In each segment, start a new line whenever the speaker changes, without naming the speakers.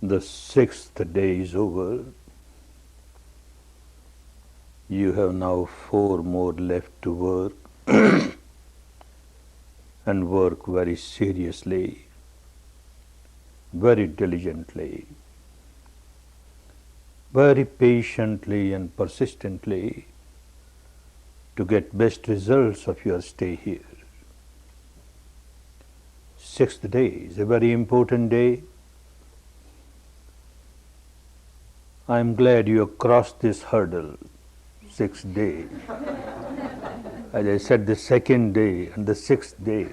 The sixth day is over. You have now 4 more left to work and work very seriously, very diligently, very patiently and persistently to get best results of your stay here. Sixth day is a very important day. I am glad you have crossed this hurdle, sixth day. As I said, the second day and the sixth day.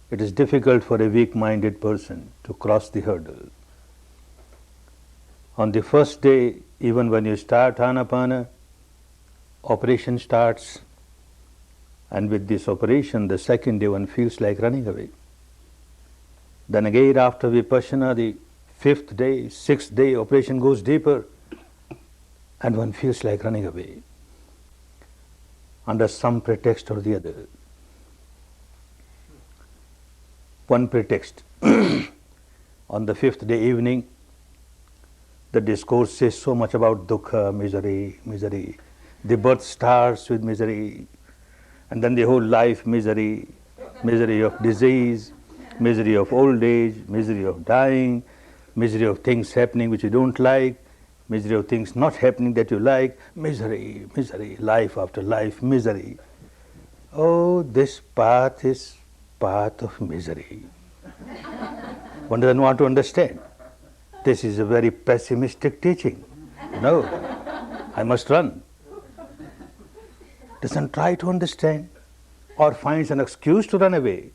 It is difficult for a weak-minded person to cross the hurdle. On the first day, even when you start Anapana, operation starts, and with this operation, the second day one feels like running away. Then again after Vipassana, the fifth day, sixth day, operation goes deeper, and one feels like running away under some pretext or the other. One pretext. On the fifth day evening, the discourse says so much about dukkha, misery, misery. The birth starts with misery, and then the whole life misery, misery of disease, misery of old age, misery of dying, misery of things happening which you don't like, misery of things not happening that you like, misery, misery, life after life, misery. Oh, this path is path of misery. One doesn't want to understand. This is a very pessimistic teaching. No, I must run. Doesn't try to understand or finds an excuse to run away.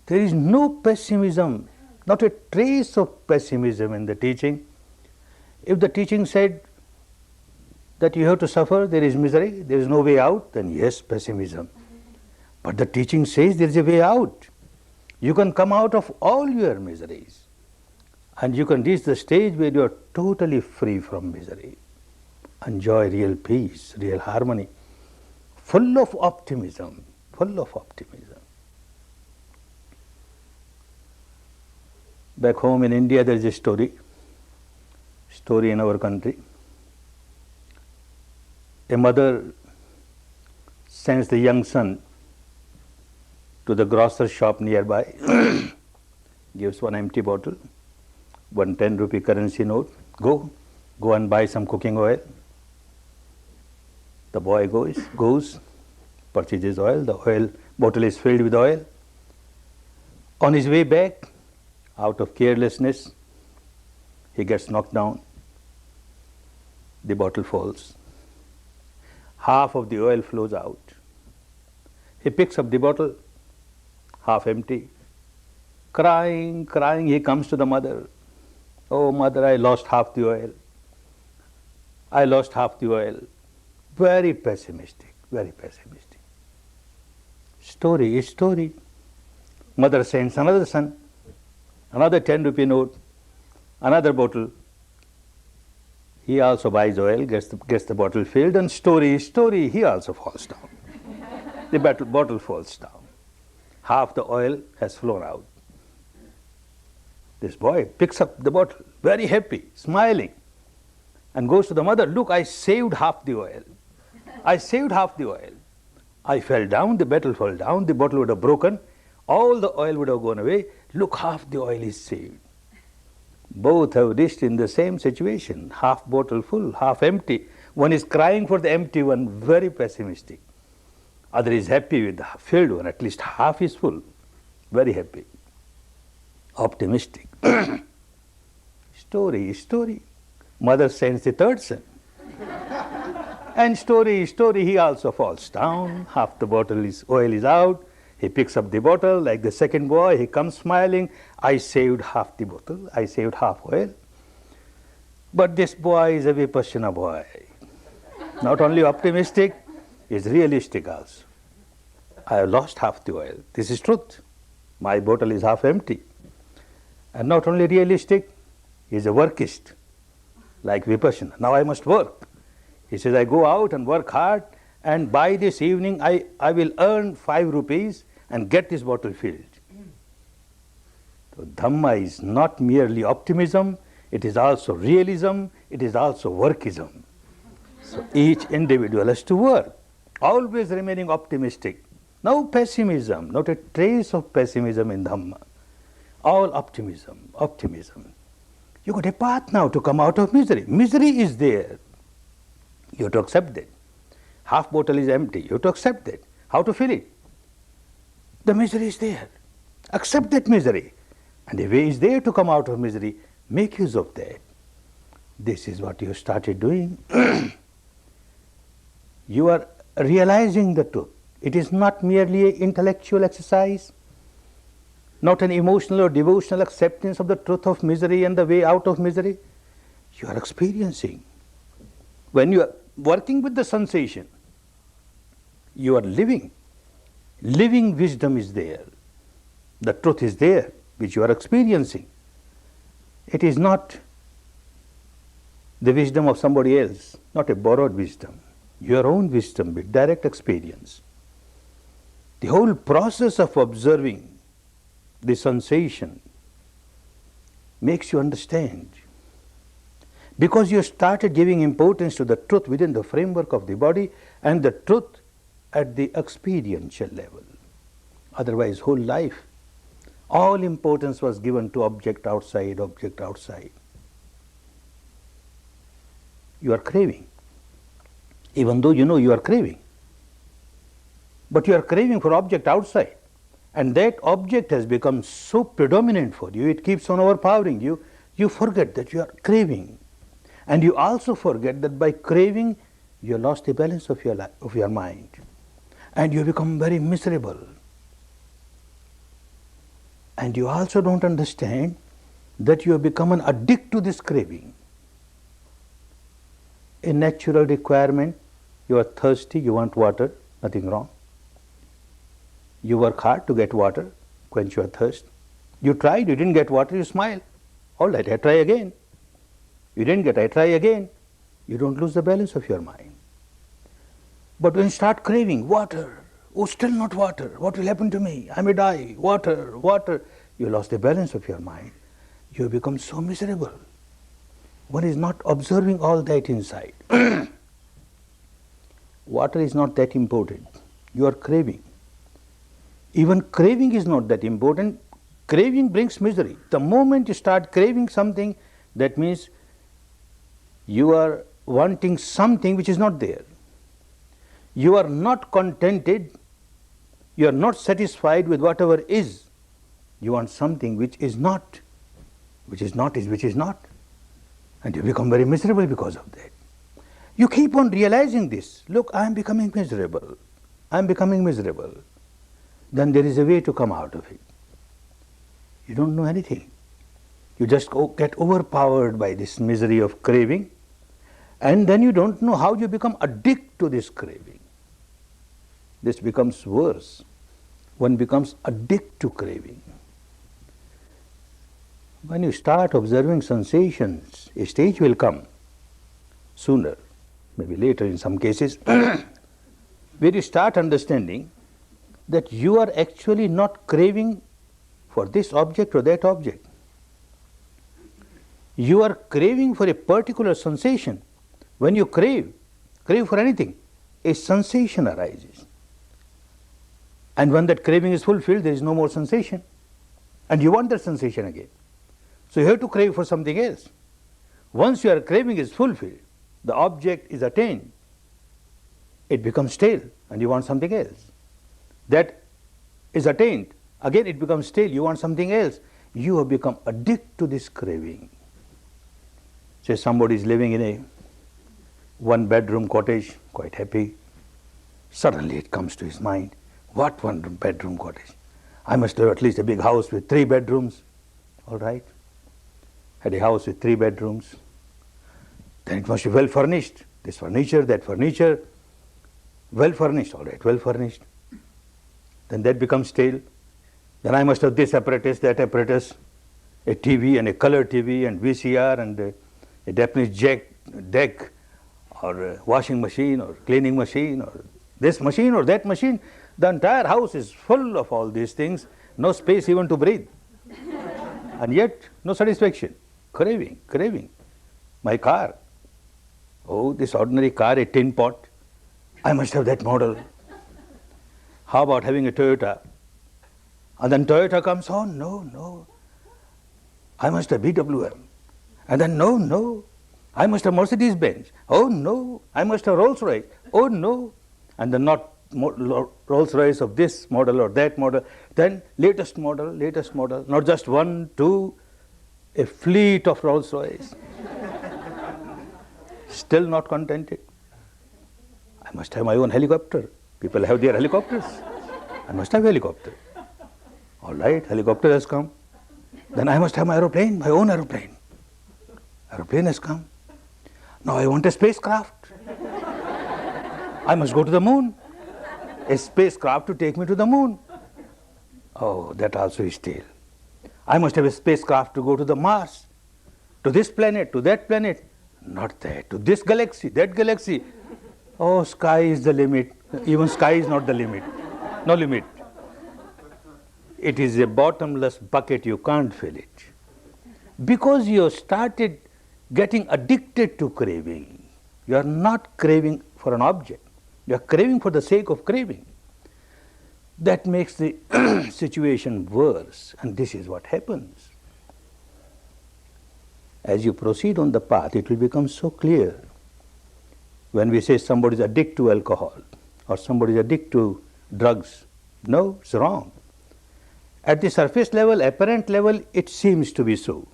There is no pessimism, not a trace of pessimism in the teaching. If the teaching said that you have to suffer, there is misery, there is no way out, then yes, pessimism. But the teaching says there is a way out. You can come out of all your miseries, and you can reach the stage where you are totally free from misery. Enjoy real peace, real harmony, full of optimism, full of optimism. Back home in India, there is a story in our country. A mother sends the young son to the grocer's shop nearby, gives one empty bottle, one 10-rupee currency note, go and buy some cooking oil. The boy goes, purchases oil, the oil bottle is filled with oil. On his way back, out of carelessness, he gets knocked down. The bottle falls. Half of the oil flows out. He picks up the bottle, half empty. Crying, he comes to the mother. Oh, mother, I lost half the oil. I lost half the oil. Very pessimistic, very pessimistic. Story is story. Mother sends another son, another 10-rupee note, another bottle. He also buys oil, gets the bottle filled, and story is story. He also falls down. The bottle falls down. Half the oil has flown out. This boy picks up the bottle, very happy, smiling, and goes to the mother. Look, I saved half the oil. I saved half the oil. I fell down, the bottle fell down, the bottle would have broken, all the oil would have gone away. Look, half the oil is saved. Both have reached in the same situation, half bottle full, half empty. One is crying for the empty one, very pessimistic. Other is happy with the filled one, at least half is full, very happy, optimistic. Story is story. Mother sends the third son. And story is story, he also falls down, half the oil is out. He picks up the bottle like the second boy, he comes smiling. I saved half the bottle, I saved half oil. But this boy is a Vipassana boy. Not only optimistic, he is realistic also. I have lost half the oil. This is truth. My bottle is half empty. And not only realistic, he is a workist, like Vipassana. Now I must work. He says, I go out and work hard, and by this evening I will earn 5 rupees and get this bottle filled. So Dhamma is not merely optimism, it is also realism, it is also workism. So each individual has to work, always remaining optimistic. No pessimism, not a trace of pessimism in Dhamma. All optimism, optimism. You got a path now to come out of misery. Misery is there. You have to accept that. Half bottle is empty. You have to accept that. How to fill it? The misery is there. Accept that misery. And the way is there to come out of misery. Make use of that. This is what you started doing. You are realizing the truth. It is not merely an intellectual exercise, not an emotional or devotional acceptance of the truth of misery and the way out of misery. You are experiencing. When you are working with the sensation, you are living. Living wisdom is there. The truth is there, which you are experiencing. It is not the wisdom of somebody else, not a borrowed wisdom. Your own wisdom with direct experience. The whole process of observing the sensation makes you understand. Because you started giving importance to the truth within the framework of the body and the truth at the experiential level. Otherwise, whole life, all importance was given to object outside, object outside. You are craving, even though you know you are craving. But you are craving for object outside. And that object has become so predominant for you, it keeps on overpowering you, you forget that you are craving. And you also forget that by craving, you have lost the balance of your mind. And you become very miserable. And you also don't understand that you have become an addict to this craving. A natural requirement, you are thirsty, you want water, nothing wrong. You work hard to get water, quench your thirst. You tried, you didn't get water, you smile. All right, I try again. You didn't get, I try again. You don't lose the balance of your mind. But when you start craving water, oh, still not water, what will happen to me? I may die, water, water. You lost the balance of your mind. You become so miserable. One is not observing all that inside. Water is not that important. You are craving. Even craving is not that important. Craving brings misery. The moment you start craving something, that means you are wanting something which is not there. You are not contented, you are not satisfied with whatever is. You want something which is not. Which is not is which is not. And you become very miserable because of that. You keep on realizing this. Look, I am becoming miserable. I am becoming miserable. Then there is a way to come out of it. You don't know anything. You just get overpowered by this misery of craving, and then you don't know how you become addicted to this craving. This becomes worse. One becomes addicted to craving. When you start observing sensations, a stage will come sooner, maybe later in some cases, where you start understanding that you are actually not craving for this object or that object. You are craving for a particular sensation. When you crave for anything, a sensation arises. And when that craving is fulfilled, there is no more sensation. And you want that sensation again. So you have to crave for something else. Once your craving is fulfilled, the object is attained, it becomes stale and you want something else. That is attained, again it becomes stale, you want something else. You have become addicted to this craving. Say somebody is living in a one-bedroom cottage, quite happy. Suddenly it comes to his mind, what one-bedroom cottage? I must have at least a big house with 3 bedrooms. All right. Had a house with 3 bedrooms. Then it must be well furnished. This furniture, that furniture, well furnished. All right, well furnished. Then that becomes stale. Then I must have this apparatus, that apparatus, a TV and a color TV and VCR and a Japanese deck or a washing machine or cleaning machine or this machine or that machine. The entire house is full of all these things, no space even to breathe. And yet, no satisfaction. Craving, craving. My car. Oh, this ordinary car, a tin pot. I must have that model. How about having a Toyota? And then Toyota comes, oh no, no. I must have BWM. And then no, I must have Mercedes Benz. Oh no, I must have Rolls Royce. Oh no. And then not Rolls Royce of this model or that model. Then latest model, not just one, two, a fleet of Rolls Royce. Still not contented. I must have my own helicopter. People have their helicopters. I must have a helicopter. All right, helicopter has come. Then I must have my aeroplane, my own aeroplane. Aeroplane has come. Now I want a spacecraft. I must go to the moon. A spacecraft to take me to the moon. Oh, that also is stale. I must have a spacecraft to go to the Mars, to this planet, to that planet. Not that, to this galaxy, that galaxy. Oh, sky is the limit. Even sky is not the limit. No limit. It is a bottomless bucket, you can't fill it. Because you started getting addicted to craving. You are not craving for an object. You are craving for the sake of craving. That makes the situation worse, and this is what happens. As you proceed on the path, it will become so clear. When we say somebody is addicted to alcohol or somebody is addicted to drugs, no, it's wrong. At the surface level, apparent level, it seems to be so.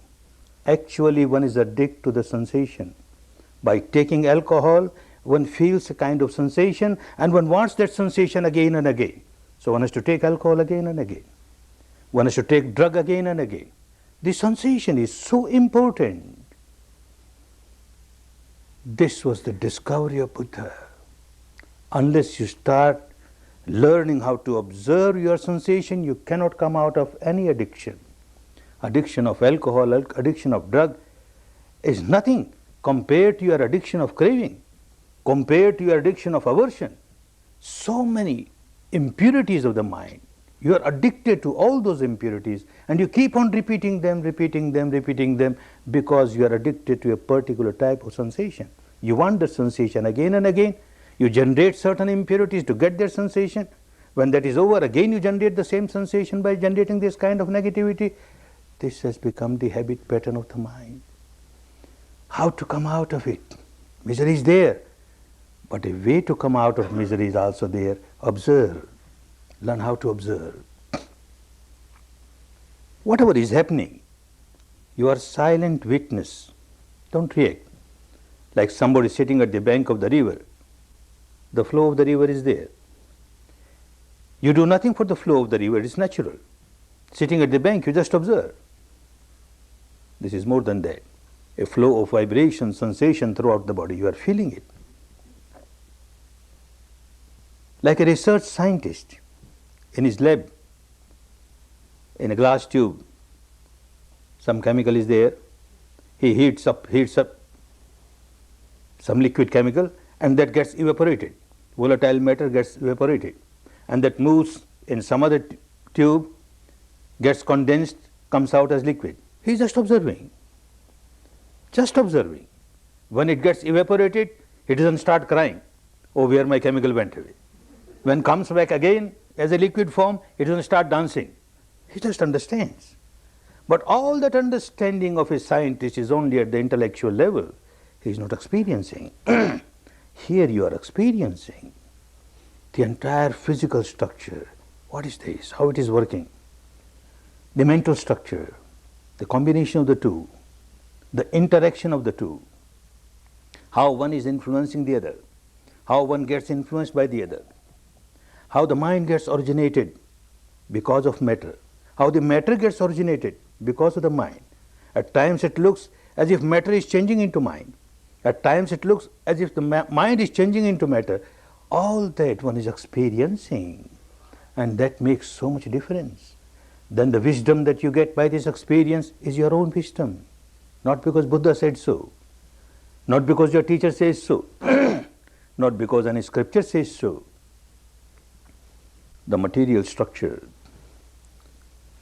Actually, one is addicted to the sensation. By taking alcohol, one feels a kind of sensation and one wants that sensation again and again. So one has to take alcohol again and again. One has to take drug again and again. The sensation is so important. This was the discovery of Buddha. Unless you start learning how to observe your sensation, you cannot come out of any addiction. Addiction of alcohol, addiction of drug is nothing compared to your addiction of craving, compared to your addiction of aversion. So many impurities of the mind. You are addicted to all those impurities and you keep on repeating them because you are addicted to a particular type of sensation. You want the sensation again and again. You generate certain impurities to get that sensation. When that is over, again you generate the same sensation by generating this kind of negativity. This has become the habit pattern of the mind. How to come out of it? Misery is there. But a way to come out of misery is also there. Observe. Learn how to observe. Whatever is happening, you are silent witness. Don't react. Like somebody sitting at the bank of the river. The flow of the river is there. You do nothing for the flow of the river, it is natural. Sitting at the bank, you just observe. This is more than that. A flow of vibration, sensation throughout the body, you are feeling it. Like a research scientist in his lab, in a glass tube, some chemical is there, he heats up some liquid chemical and that gets evaporated. Volatile matter gets evaporated and that moves in some other tube, gets condensed, comes out as liquid. He is just observing. Just observing. When it gets evaporated, he doesn't start crying, oh, where my chemical went away. When it comes back again as a liquid form, it doesn't start dancing. He just understands. But all that understanding of a scientist is only at the intellectual level. He is not experiencing. Here you are experiencing the entire physical structure. What is this? How it is working? The mental structure, the combination of the two, the interaction of the two, how one is influencing the other, how one gets influenced by the other, how the mind gets originated because of matter, how the matter gets originated because of the mind. At times it looks as if matter is changing into mind. At times it looks as if the mind is changing into matter. All that one is experiencing, and that makes so much difference. Then the wisdom that you get by this experience is your own wisdom, not because Buddha said so, not because your teacher says so, not because any scripture says so. The material structure,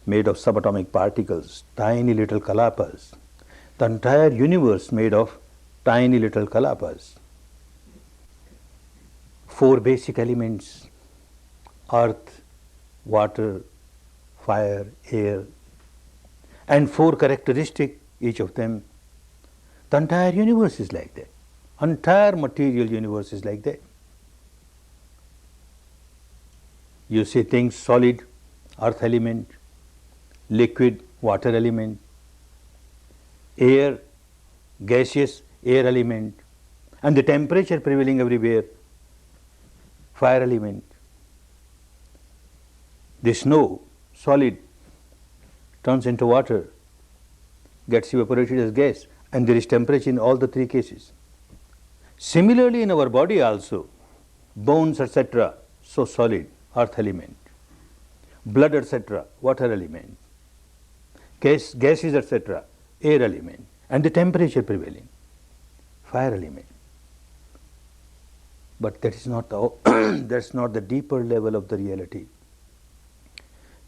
made of subatomic particles, tiny little kalapas. The entire universe made of tiny little kalapas. 4 basic elements: earth, water, fire, air, and 4 characteristics, each of them. The entire universe is like that. Entire material universe is like that. You see things solid, earth element, liquid, water element, air, gaseous, air element, and the temperature prevailing everywhere, fire element. The snow, solid, turns into water, gets evaporated as gas, and there is temperature in all the 3 cases. Similarly, in our body also, bones, etc., so solid, earth element, blood, etc., water element, gases, etc., air element, and the temperature prevailing, fire element. But that is not that's not the deeper level of the reality.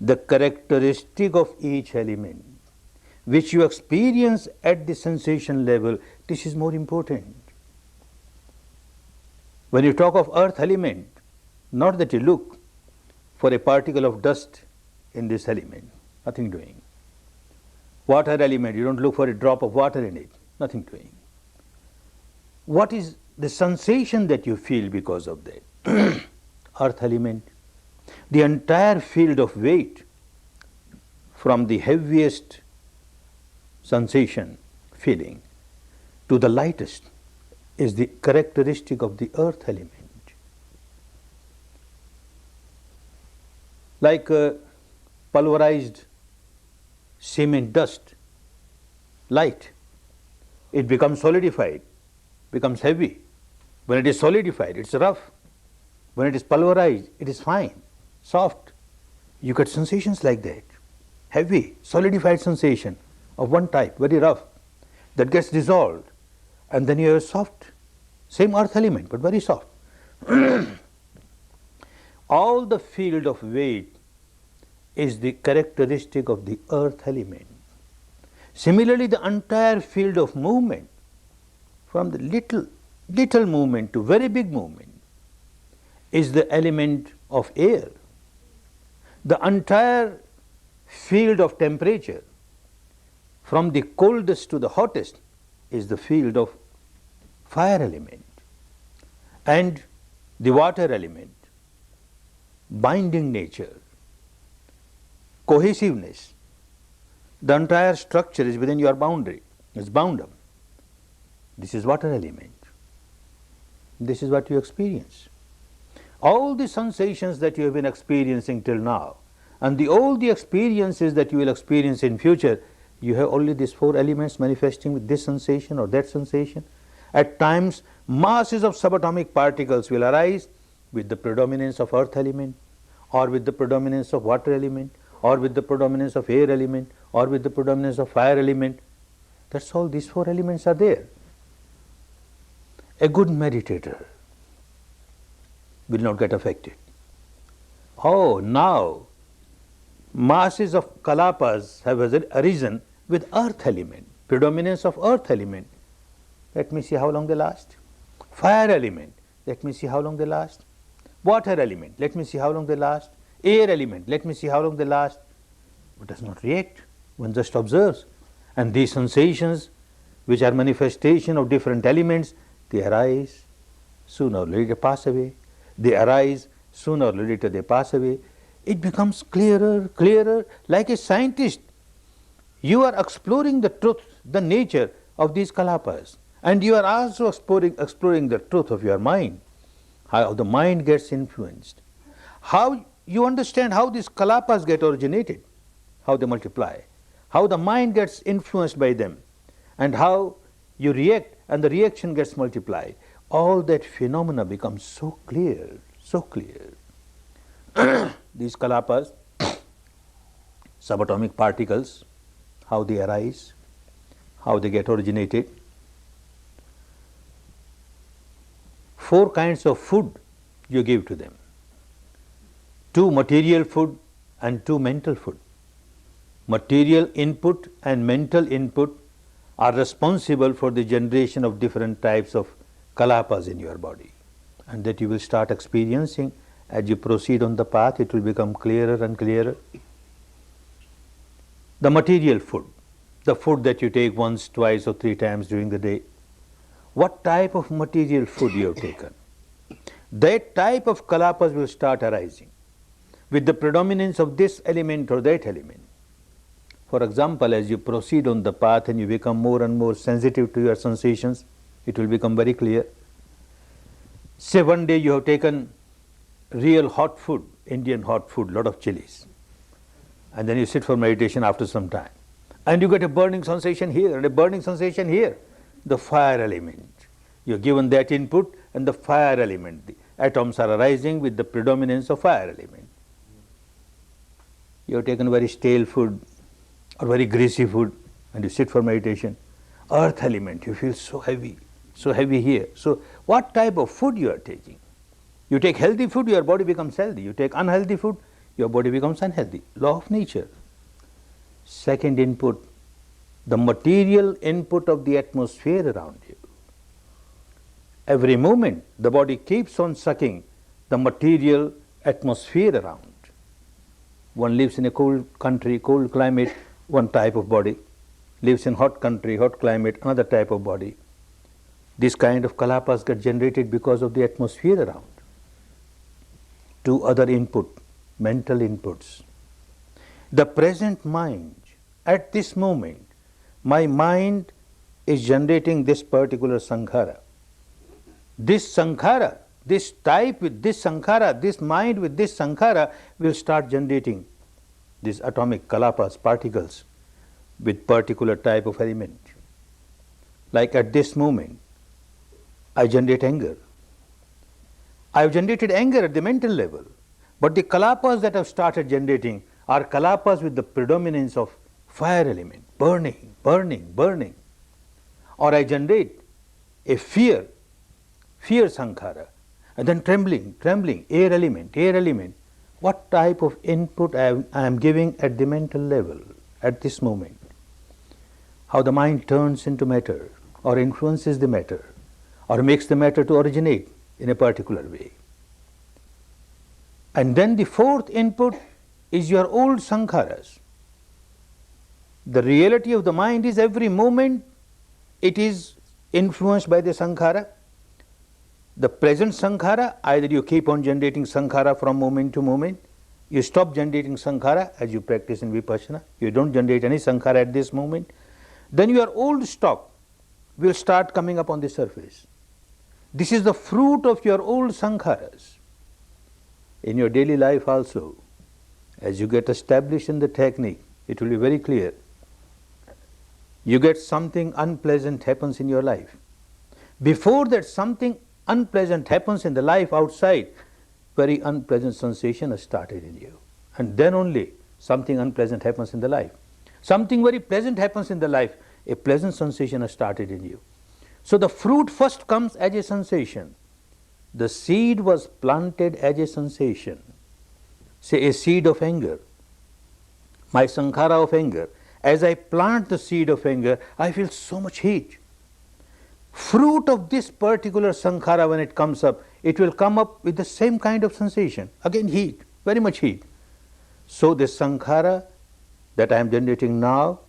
The characteristic of each element, which you experience at the sensation level, this is more important. When you talk of earth element, not that you look for a particle of dust in this element, nothing doing. Water element, you don't look for a drop of water in it, nothing doing. What is the sensation that you feel because of that? Earth element, the entire field of weight from the heaviest sensation, feeling, to the lightest is the characteristic of the earth element. Like pulverized cement dust, light, it becomes solidified, becomes heavy. When it is solidified, it's rough. When it is pulverized, it is fine, soft. You get sensations like that. Heavy, solidified sensation of one type, very rough, that gets dissolved, and then you have soft, same earth element, but very soft. All the field of weight is the characteristic of the earth element. Similarly, the entire field of movement, from the little movement to very big movement, is the element of air. The entire field of temperature, from the coldest to the hottest, is the field of fire element. And the water element, binding nature, cohesiveness, the entire structure is within your boundary, it's bound up. This is water element. This is what you experience. All the sensations that you have been experiencing till now, and all the experiences that you will experience in future, you have only these 4 elements manifesting with this sensation or that sensation. At times, masses of subatomic particles will arise with the predominance of earth element, or with the predominance of water element, or with the predominance of air element, or with the predominance of fire element. That's all, these 4 elements are there. A good meditator will not get affected. Oh, now masses of kalapas have arisen with earth element, predominance of earth element. Let me see how long they last. Fire element, let me see how long they last. Water element, let me see how long they last. Air element, let me see how long they last. But does not react, one just observes. And these sensations, which are manifestation of different elements, they arise, sooner or later pass away. They arise, sooner or later they pass away. It becomes clearer, clearer, like a scientist. You are exploring the truth, the nature of these kalapas, and you are also exploring the truth of your mind, how the mind gets influenced, how you understand how these kalapas get originated, how they multiply, how the mind gets influenced by them, and how you react and the reaction gets multiplied. All that phenomena becomes so clear, so clear. These kalapas, subatomic particles, how they arise, how they get originated. 4 kinds of food you give to them. 2 material food and 2 mental food. Material input and mental input are responsible for the generation of different types of kalapas in your body, and that you will start experiencing as you proceed on the path. It will become clearer and clearer. The material food, the food that you take once, twice or three times during the day, what type of material food you have taken, that type of kalapas will start arising with the predominance of this element or that element. For example, as you proceed on the path and you become more and more sensitive to your sensations, it will become very clear. Say one day you have taken real hot food, Indian hot food, lot of chilies, and then you sit for meditation after some time, and you get a burning sensation here and a burning sensation here. The fire element, you are given that input, and the fire element, the atoms are arising with the predominance of fire element. You have taken very stale food or very greasy food, and you sit for meditation. Earth element, you feel so heavy here. So what type of food you are taking? You take healthy food, your body becomes healthy. You take unhealthy food, your body becomes unhealthy. Law of nature. Second input, the material input of the atmosphere around you. Every moment the body keeps on sucking the material atmosphere around. One lives in a cold country, cold climate, one type of body. Lives in hot country, hot climate, another type of body. This kind of kalapas get generated because of the atmosphere around. Two other input, mental inputs. The present mind, at this moment, my mind is generating this particular sankhara. This sankhara, this type with this sankhara, this mind with this sankhara will start generating these atomic kalapas, particles, with particular type of element. Like at this moment, I generate anger. I have generated anger at the mental level, but the kalapas that I have started generating are kalapas with the predominance of fire element, burning, burning, burning. Or I generate a fear sankhara, and then trembling, trembling, air element, air element. What type of input I am giving at the mental level at this moment? How the mind turns into matter, or influences the matter, or makes the matter to originate in a particular way. And then the fourth input is your old sankharas. The reality of the mind is every moment it is influenced by the sankhara. The present sankhara, either you keep on generating sankhara from moment to moment, you stop generating sankhara as you practice in Vipassana, you don't generate any sankhara at this moment, then your old stock will start coming up on the surface. This is the fruit of your old sankharas. In your daily life also, as you get established in the technique, it will be very clear. You get something unpleasant happens in your life. Before that something unpleasant happens in the life outside, very unpleasant sensation has started in you. And then only something unpleasant happens in the life. Something very pleasant happens in the life, a pleasant sensation has started in you. So the fruit first comes as a sensation. The seed was planted as a sensation. Say a seed of anger, my sankhara of anger. As I plant the seed of anger, I feel so much heat. Fruit of this particular sankhara, when it comes up, it will come up with the same kind of sensation. Again heat, very much heat. So the sankhara that I am generating now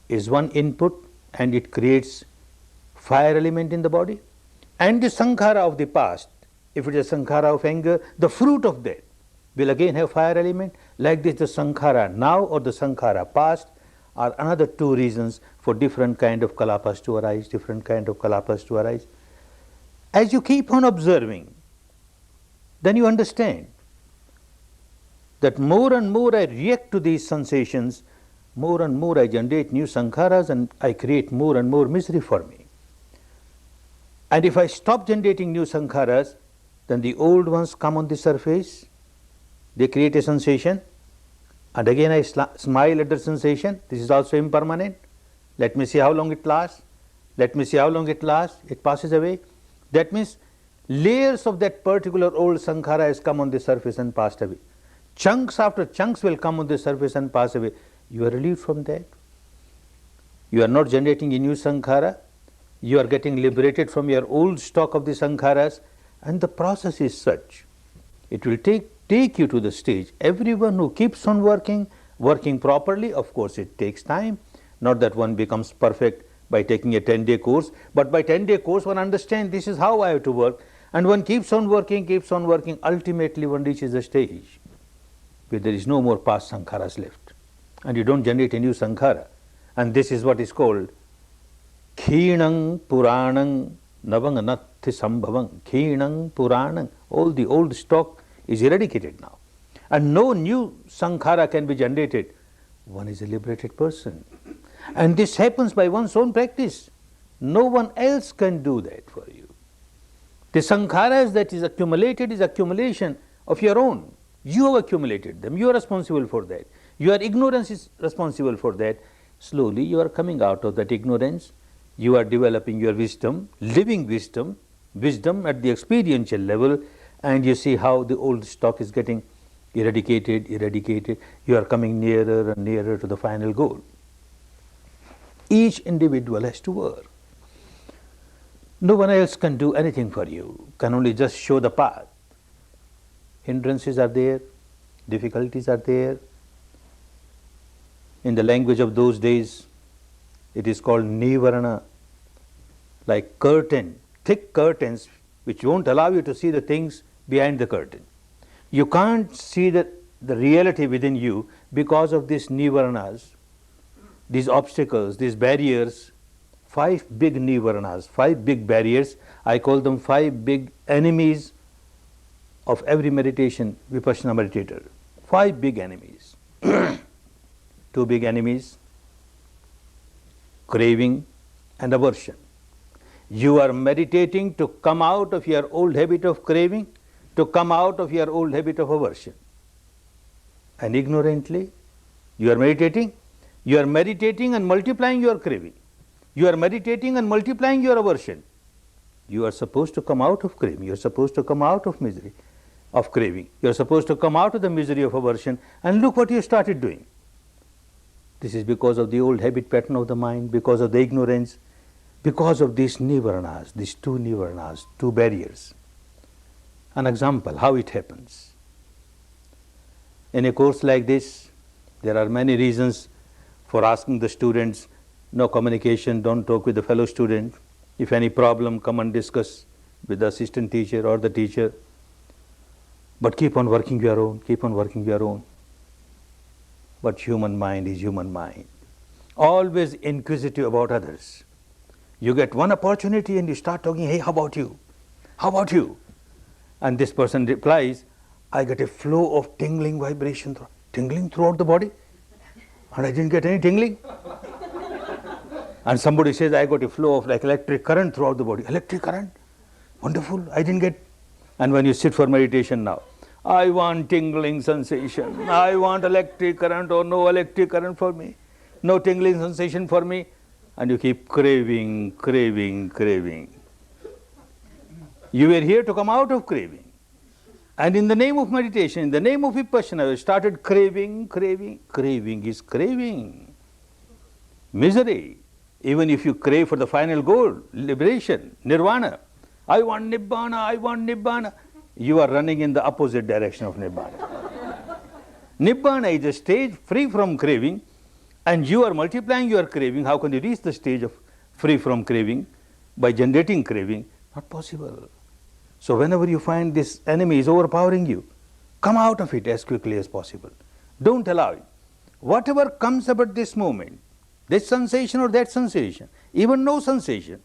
is one input, and it creates fire element in the body. And the sankhara of the past, if it is a sankhara of anger, the fruit of that will again have fire element. Like this, the sankhara now or the sankhara past are another two reasons for different kind of kalapas to arise, different kind of kalapas to arise. As you keep on observing, then you understand that more and more I react to these sensations, more and more I generate new sankharas, and I create more and more misery for me. And if I stop generating new sankharas, then the old ones come on the surface, they create a sensation, and again I smile at the sensation. This is also impermanent. Let me see how long it lasts. Let me see how long it lasts. It passes away. That means layers of that particular old sankhara has come on the surface and passed away. Chunks after chunks will come on the surface and pass away. You are relieved from that. You are not generating a new sankhara. You are getting liberated from your old stock of the sankharas, and the process is such. It will take you to the stage. Everyone who keeps on working properly, of course it takes time. Not that one becomes perfect by taking a 10-day course, but by 10-day course one understands this is how I have to work, and one keeps on working, ultimately one reaches a stage where there is no more past sankharas left, and you don't generate a new sankhara. And this is what is called Khinang Puranang Navanganatti Sambhavang. Khinang Puranang. All the old stock is eradicated now, and no new sankhara can be generated. One is a liberated person. And this happens by one's own practice. No one else can do that for you. The sankharas that is accumulated is accumulation of your own. You have accumulated them. You are responsible for that. Your ignorance is responsible for that. Slowly you are coming out of that ignorance. You are developing your wisdom, living wisdom, wisdom at the experiential level, and you see how the old stock is getting eradicated. You are coming nearer and nearer to the final goal. Each individual has to work. No one else can do anything for you, can only just show the path. Hindrances are there, difficulties are there. In the language of those days, it is called nivarana, like curtain, thick curtains which won't allow you to see the things behind the curtain. You can't see the reality within you because of these nivaranas, these obstacles, these barriers. 5 big nivaranas, 5 big barriers. I call them 5 big enemies of every meditation, Vipassana meditator. 5 big enemies. 2 big enemies: craving and aversion. You are meditating to come out of your old habit of craving, to come out of your old habit of aversion. And ignorantly, you are meditating and multiplying your craving. You are meditating and multiplying your aversion. You are supposed to come out of craving. You are supposed to come out of misery of craving. You are supposed to come out of the misery of aversion, and look what you started doing. This is because of the old habit pattern of the mind, because of the ignorance, because of these nivaranas, these 2 nivaranas, 2 barriers. An example, how it happens. In a course like this, there are many reasons for asking the students, no communication, don't talk with the fellow student. If any problem, come and discuss with the assistant teacher or the teacher. But keep on working your own, keep on working your own. But human mind is human mind, always inquisitive about others. You get one opportunity and you start talking, hey, how about you? How about you? And this person replies, I get a flow of tingling vibration, tingling throughout the body, and I didn't get any tingling. And somebody says, I got a flow of like electric current throughout the body. Electric current? Wonderful, I didn't get. And when you sit for meditation now, I want tingling sensation. I want electric current or no electric current for me. No tingling sensation for me. And you keep craving. You were here to come out of craving. And in the name of meditation, in the name of Vipassana, you started craving. Craving is craving. Misery. Even if you crave for the final goal, liberation, nirvana. I want nibbana. You are running in the opposite direction of nibbana. Nibbana is a stage free from craving, and you are multiplying your craving. How can you reach the stage of free from craving? By generating craving? Not possible. So whenever you find this enemy is overpowering you, come out of it as quickly as possible. Don't allow it. Whatever comes up at this moment, this sensation or that sensation, even no sensation,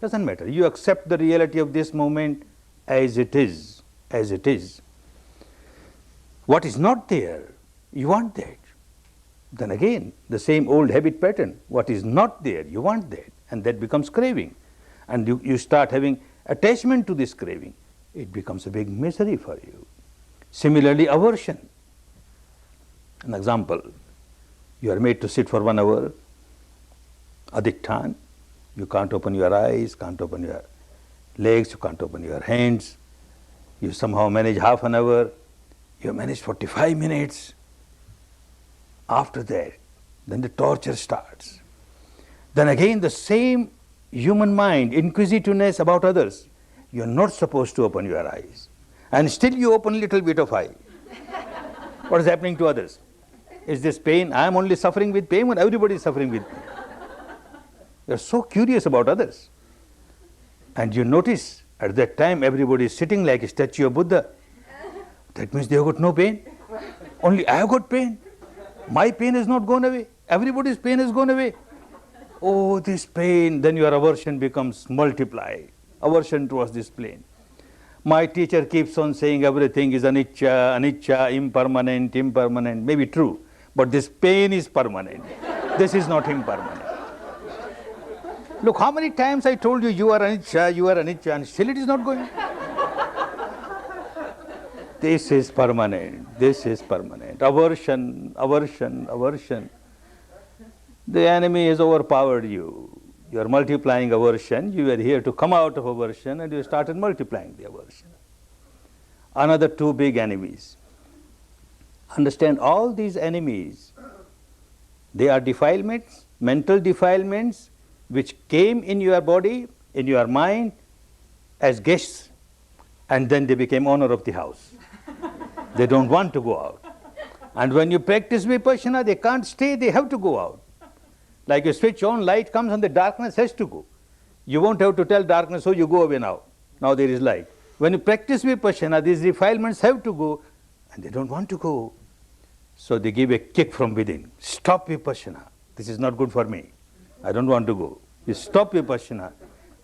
doesn't matter. You accept the reality of this moment as it is. As it is. What is not there, you want that. Then again, the same old habit pattern. What is not there, you want that. And that becomes craving. And you start having attachment to this craving. It becomes a big misery for you. Similarly, aversion. An example, you are made to sit for 1 hour, adhiktan. You can't open your eyes, can't open your legs, you can't open your hands. You somehow manage half an hour, you manage 45 minutes. After that, Then the torture starts. Then again the same human mind, inquisitiveness about others. You are not supposed to open your eyes. And still you open a little bit of eye. What is happening to others? Is this pain? I am only suffering with pain, or everybody is suffering with pain? You are so curious about others. And you notice at that time everybody is sitting like a statue of Buddha. That means they have got no pain. Only I have got pain. My pain has not gone away. Everybody's pain has gone away. Oh, this pain, then your aversion becomes multiplied. Aversion towards this pain. My teacher keeps on saying everything is anicca, anicca, impermanent, impermanent. Maybe true, but this pain is permanent. This is not impermanent. Look, how many times I told you, you are anicca, and still it is not going. This is permanent. This is permanent. Aversion, aversion, aversion. The enemy has overpowered you. You are multiplying aversion. You are here to come out of aversion, and you started multiplying the aversion. Another two big enemies. Understand, all these enemies, they are defilements, mental defilements, which came in your body, in your mind, as guests, and then they became owner of the house. They don't want to go out. And when you practice Vipassana, they can't stay, they have to go out. Like you switch on, light comes and the darkness has to go. You won't have to tell darkness, oh, you go away now. Now there is light. When you practice Vipassana, these defilements have to go, and they don't want to go. So they give a kick from within. Stop Vipassana. This is not good for me. I don't want to go. You stop Vipassana.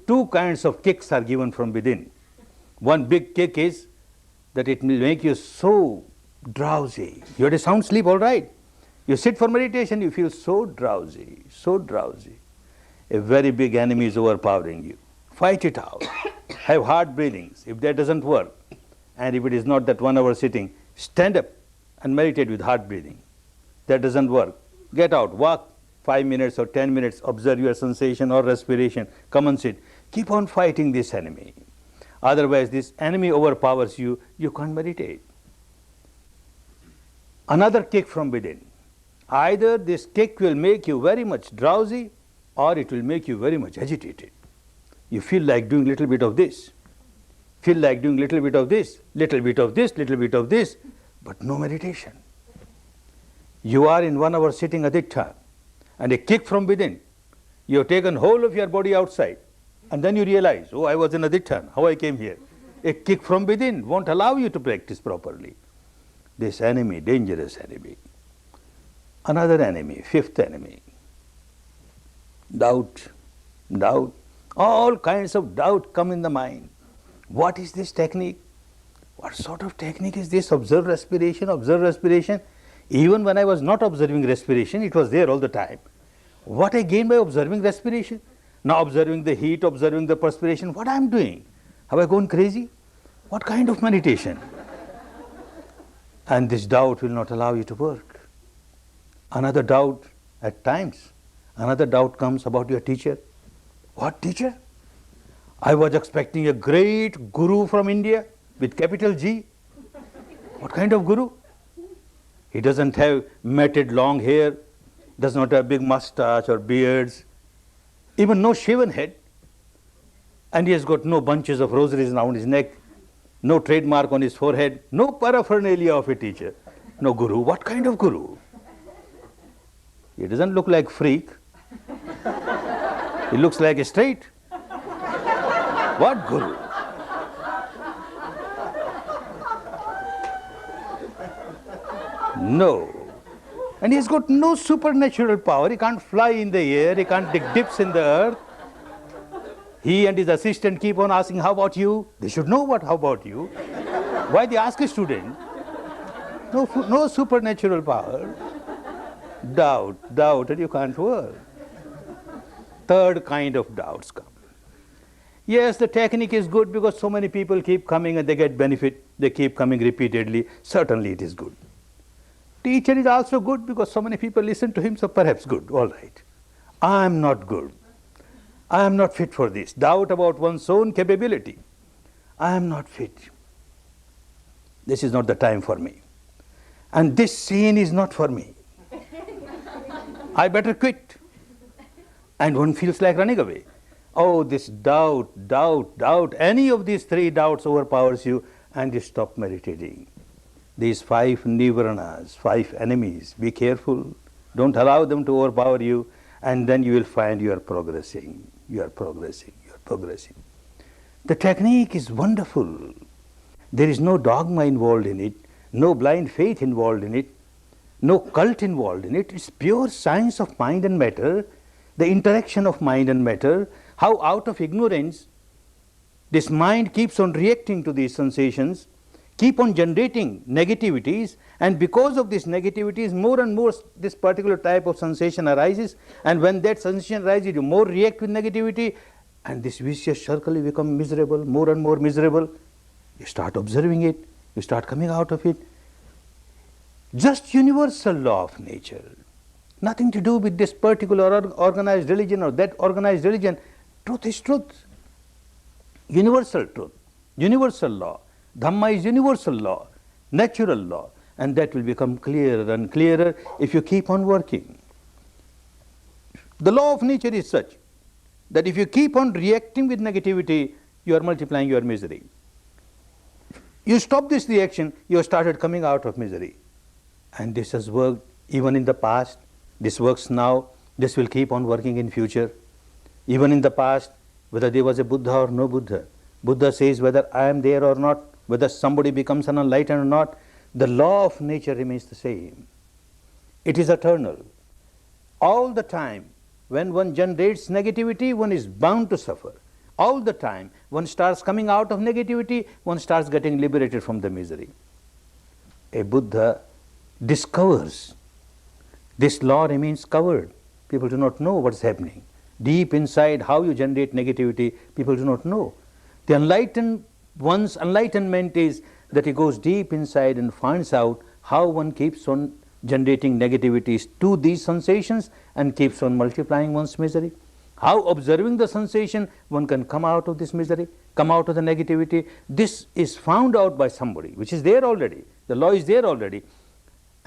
Two kinds of kicks are given from within. One big kick is that it will make you so drowsy. You had a sound sleep, all right. You sit for meditation, you feel so drowsy, so drowsy. A very big enemy is overpowering you. Fight it out. Have hard breathings. If that doesn't work, and if it is not that 1 hour sitting, stand up and meditate with hard breathing. That doesn't work. Get out, walk 5 minutes or 10 minutes, observe your sensation or respiration, come and sit. Keep on fighting this enemy. Otherwise, this enemy overpowers you, you can't meditate. Another kick from within. Either this kick will make you very much drowsy, or it will make you very much agitated. You feel like doing little bit of this, feel like doing little bit of this, little bit of this, little bit of this, but no meditation. You are in 1 hour sitting adhikta, and a kick from within. You have taken whole of your body outside, and then you realize, oh, I was in adhikta, how I came here. A kick from within won't allow you to practice properly. This enemy, dangerous enemy. Another enemy, fifth enemy, doubt, doubt. All kinds of doubt come in the mind. What is this technique? What sort of technique is this? Observe respiration, observe respiration. Even when I was not observing respiration, it was there all the time. What I gain by observing respiration? Now observing the heat, observing the perspiration, what I am doing? Have I gone crazy? What kind of meditation? And this doubt will not allow you to work. Another doubt at times, another doubt comes about your teacher. What teacher? I was expecting a great guru from India with capital G. What kind of guru? He doesn't have matted long hair, does not have big mustache or beards, even no shaven head, and he has got no bunches of rosaries around his neck, no trademark on his forehead, no paraphernalia of a teacher, no guru. What kind of guru? He doesn't look like freak. He looks like a straight. What guru? No. And he's got no supernatural power. He can't fly in the air. He can't dig dips in the earth. He and his assistant keep on asking, how about you? They should know what, how about you? Why they ask a student? No supernatural power. Doubt, and you can't work. Third kind of doubts come. Yes, the technique is good because so many people keep coming and they get benefit. They keep coming repeatedly. Certainly it is good. Teacher is also good because so many people listen to him, so perhaps good, all right. I am not good. I am not fit for this. Doubt about one's own capability. I am not fit. This is not the time for me. And this scene is not for me. I better quit. And one feels like running away. Oh, this doubt, doubt, doubt, any of these three doubts overpowers you and you stop meditating. These 5 nivaranas, 5 enemies, be careful. Don't allow them to overpower you, and then you will find you are progressing, you are progressing, you are progressing. The technique is wonderful. There is no dogma involved in it, no blind faith involved in it, no cult involved in it. It's pure science of mind and matter, the interaction of mind and matter, how out of ignorance this mind keeps on reacting to these sensations, keep on generating negativities, and because of these negativities more and more this particular type of sensation arises, and when that sensation arises you more react with negativity, and this vicious circle you become miserable, more and more miserable. You start observing it, you start coming out of it. Just universal law of nature, nothing to do with this particular organized religion or that organized religion. Truth is truth, universal truth, universal law. Dhamma is universal law, natural law, and that will become clearer and clearer if you keep on working. The law of nature is such that if you keep on reacting with negativity, you are multiplying your misery. You stop this reaction, you have started coming out of misery. And this has worked even in the past, this works now, this will keep on working in future. Even in the past, whether there was a Buddha or no Buddha, Buddha says whether I am there or not, whether somebody becomes an enlightened or not, the law of nature remains the same. It is eternal. All the time, when one generates negativity, one is bound to suffer. All the time, one starts coming out of negativity, one starts getting liberated from the misery. A Buddha discovers this law remains covered. People do not know what is happening. Deep inside, how you generate negativity, people do not know. The enlightened one's enlightenment is that he goes deep inside and finds out how one keeps on generating negativities to these sensations and keeps on multiplying one's misery. How observing the sensation one can come out of this misery, come out of the negativity. This is found out by somebody, which is there already. The law is there already.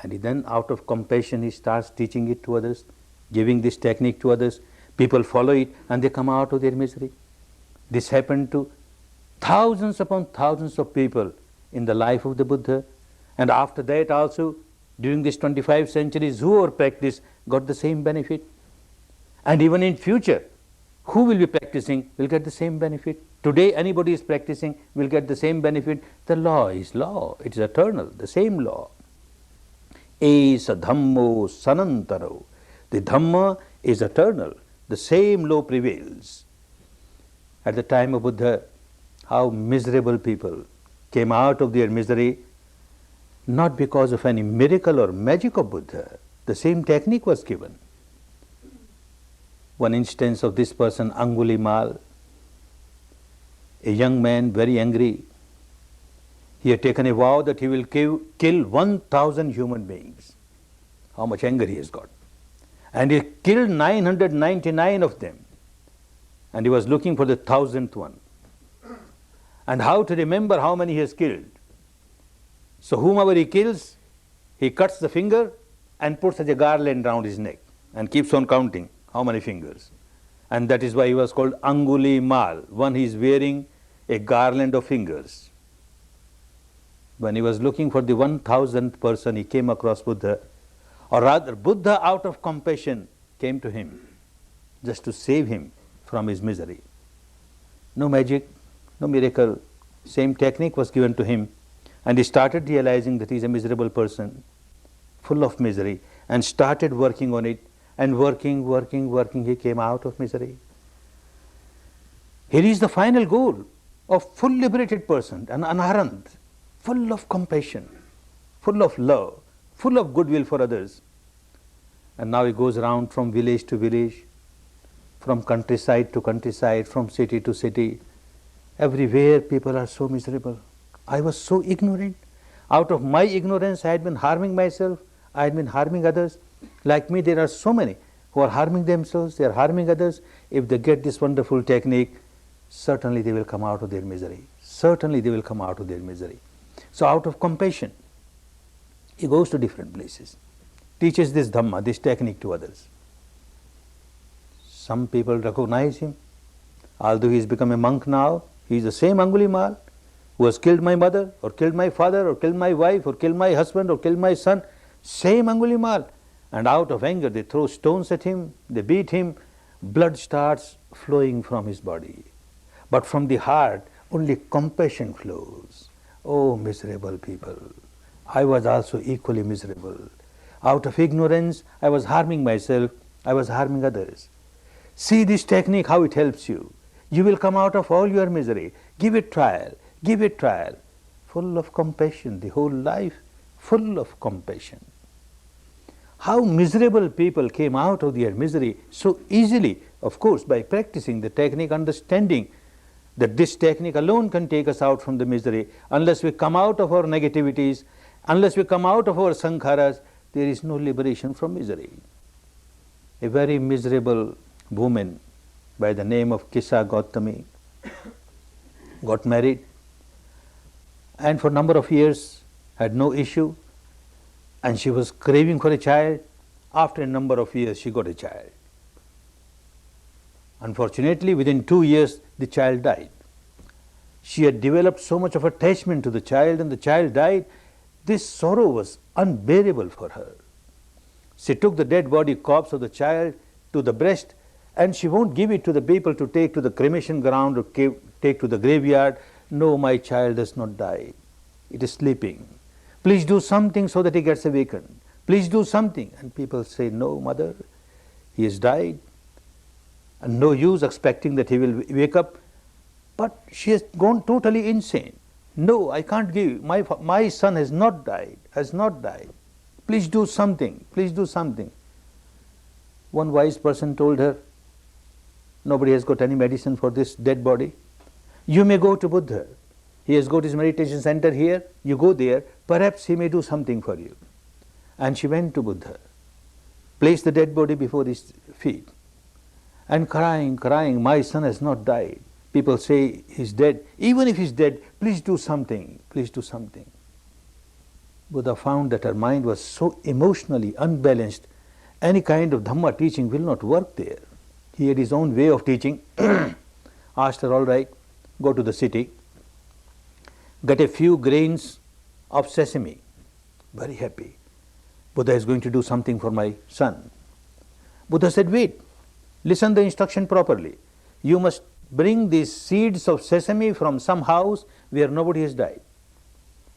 And then out of compassion he starts teaching it to others, giving this technique to others. People follow it and they come out of their misery. This happened to thousands upon thousands of people in the life of the Buddha, and after that also during these 25 centuries whoever practiced got the same benefit, and even in future who will be practicing will get the same benefit. Today anybody is practicing will get the same benefit. The law is law, it is eternal, the same law. Esa dhammo sanantaro, the Dhamma is eternal, the same law prevails. At the time of Buddha, how miserable people came out of their misery, not because of any miracle or magic of Buddha. The same technique was given. One instance of this person, Angulimal, a young man very angry. He had taken a vow that he will kill 1,000 human beings. How much anger he has got. And he killed 999 of them. And he was looking for the 1,000th one. And how to remember how many he has killed. So whomever he kills, he cuts the finger and puts such a garland round his neck and keeps on counting how many fingers. And that is why he was called Anguli Mal. One he is wearing a garland of fingers. When he was looking for the 1,000th person, he came across Buddha, or rather Buddha out of compassion came to him just to save him from his misery. No magic, no miracle, same technique was given to him, and he started realizing that he is a miserable person, full of misery, and started working on it, and working, he came out of misery. Here is the final goal of full liberated person, an anarant, full of compassion, full of love, full of goodwill for others. And now he goes around from village to village, from countryside to countryside, from city to city. Everywhere people are so miserable. I was so ignorant. Out of my ignorance I had been harming myself, I had been harming others. Like me there are so many who are harming themselves, they are harming others. If they get this wonderful technique, certainly they will come out of their misery. Certainly they will come out of their misery. So out of compassion, he goes to different places, teaches this Dhamma, this technique to others. some people recognize him. Although he has become a monk now, he is the same Angulimal who has killed my mother, or killed my father, or killed my wife, or killed my husband, or killed my son. Same Angulimal. And out of anger they throw stones at him, they beat him, blood starts flowing from his body. But from the heart only compassion flows. Oh miserable people, I was also equally miserable. Out of ignorance I was harming myself, I was harming others. See this technique, how it helps you. You will come out of all your misery. Give it trial, give it trial. Full of compassion, the whole life full of compassion. How miserable people came out of their misery so easily, of course, by practicing the technique, understanding that this technique alone can take us out from the misery. Unless we come out of our negativities, unless we come out of our sankharas, there is no liberation from misery. A very miserable woman by the name of Kisa Gautami got married, and for a number of years had no issue, and she was craving for a child. After a number of years she got a child. Unfortunately, within 2 years the child died. She had developed so much of attachment to the child, and the child died. This sorrow was unbearable for her. She took the dead body corpse of the child to the breast, and she won't give it to the people to take to the cremation ground or take to the graveyard. No, my child has not died. It is sleeping. Please do something so that he gets awakened. Please do something. And people say, no, mother, he has died. And no use expecting that he will wake up. But she has gone totally insane. No, I can't give. My son has not died, has not died. Please do something, please do something. One wise person told her, nobody has got any medicine for this dead body. You may go to Buddha. He has got his meditation center here. You go there, perhaps he may do something for you. And she went to Buddha, placed the dead body before his feet, and crying, my son has not died. People say he's dead. Even if he's dead, please do something, please do something. Buddha found that her mind was so emotionally unbalanced, any kind of Dhamma teaching will not work there. He had his own way of teaching. Asked her, all right, go to the city, get a few grains of sesame. Very happy. Buddha is going to do something for my son. Buddha said, wait, listen the instruction properly. You must bring these seeds of sesame from some house where nobody has died.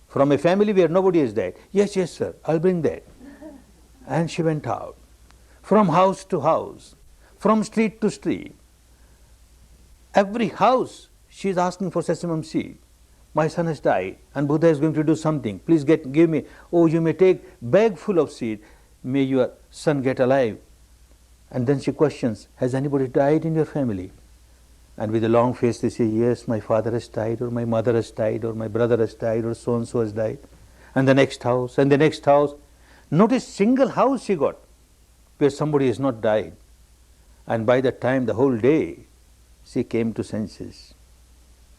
From a family where nobody has died. Yes, yes, sir, I'll bring that. And she went out. From house to house, from street to street. Every house she is asking for sesame seed. My son has died and Buddha is going to do something. Please give me. Oh, you may take bag full of seed. May your son get alive. And then she questions, has anybody died in your family? And with a long face they say, yes, my father has died, or my mother has died, or my brother has died, or so-and-so has died. And the next house, and the next house. Not a single house she got where somebody has not died. And by that time, the whole day, she came to senses.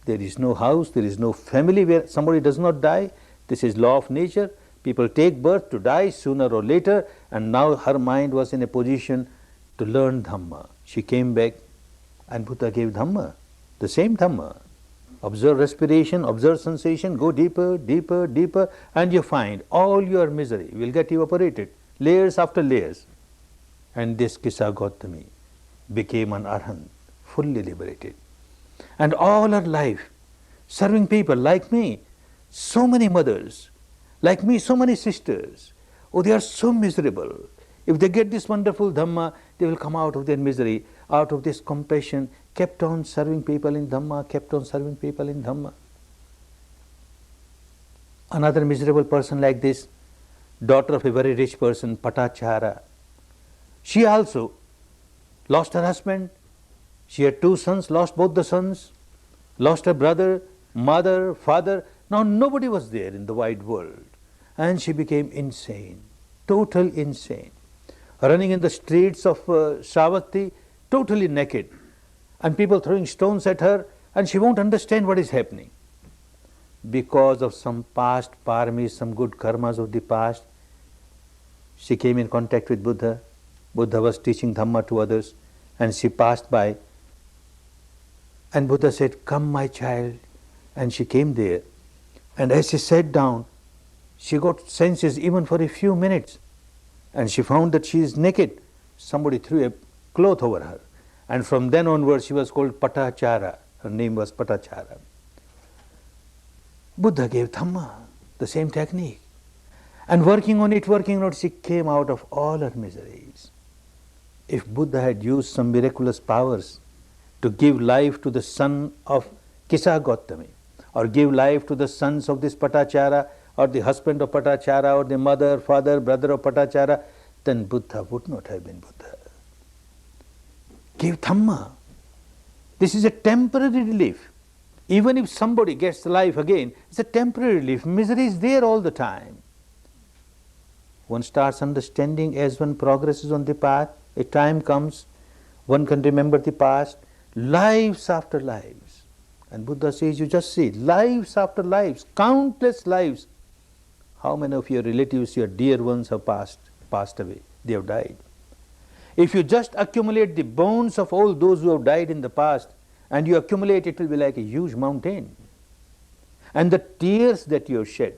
There is no house, there is no family where somebody does not die. This is law of nature. People take birth to die sooner or later, and now her mind was in a position to learn Dhamma. She came back, and Buddha gave Dhamma, the same Dhamma. Observe respiration, observe sensation, go deeper, deeper, deeper, and you find all your misery will get evaporated, layers after layers. And this Kisa Gautami became an Arhat, fully liberated. And all her life, serving people like me, so many mothers, like me, so many sisters. Oh, they are so miserable. If they get this wonderful Dhamma, they will come out of their misery, out of this compassion, kept on serving people in Dhamma, kept on serving people in Dhamma. Another miserable person like this, daughter of a very rich person, Patachara. She also lost her husband. She had 2 sons, lost both the sons, lost her brother, mother, father. Now nobody was there in the wide world. And she became insane, total insane. Running in the streets of Savatthi, totally naked, and people throwing stones at her, and she won't understand what is happening. Because of some past paramis, some good karmas of the past, she came in contact with Buddha. Buddha was teaching Dhamma to others, and she passed by, and Buddha said, "Come, my child," and she came there. And as she sat down, she got senses even for a few minutes, and she found that she is naked. Somebody threw a cloth over her, and from then onwards she was called Patachara. Her name was Patachara. Buddha gave Dhamma, the same technique. And working on it, she came out of all her miseries. If Buddha had used some miraculous powers to give life to the son of Kisa Gautami, or give life to the sons of this Patachara, or the husband of Patachara, or the mother, father, brother of Patachara, then Buddha would not have been Buddha. Give Dhamma. This is a temporary relief. Even if somebody gets life again, it's a temporary relief. Misery is there all the time. One starts understanding as one progresses on the path, a time comes, one can remember the past, lives after lives. And Buddha says, you just see, lives after lives, countless lives. How many of your relatives, your dear ones have passed away? They have died. If you just accumulate the bones of all those who have died in the past, and you accumulate, it will be like a huge mountain. And the tears that you have shed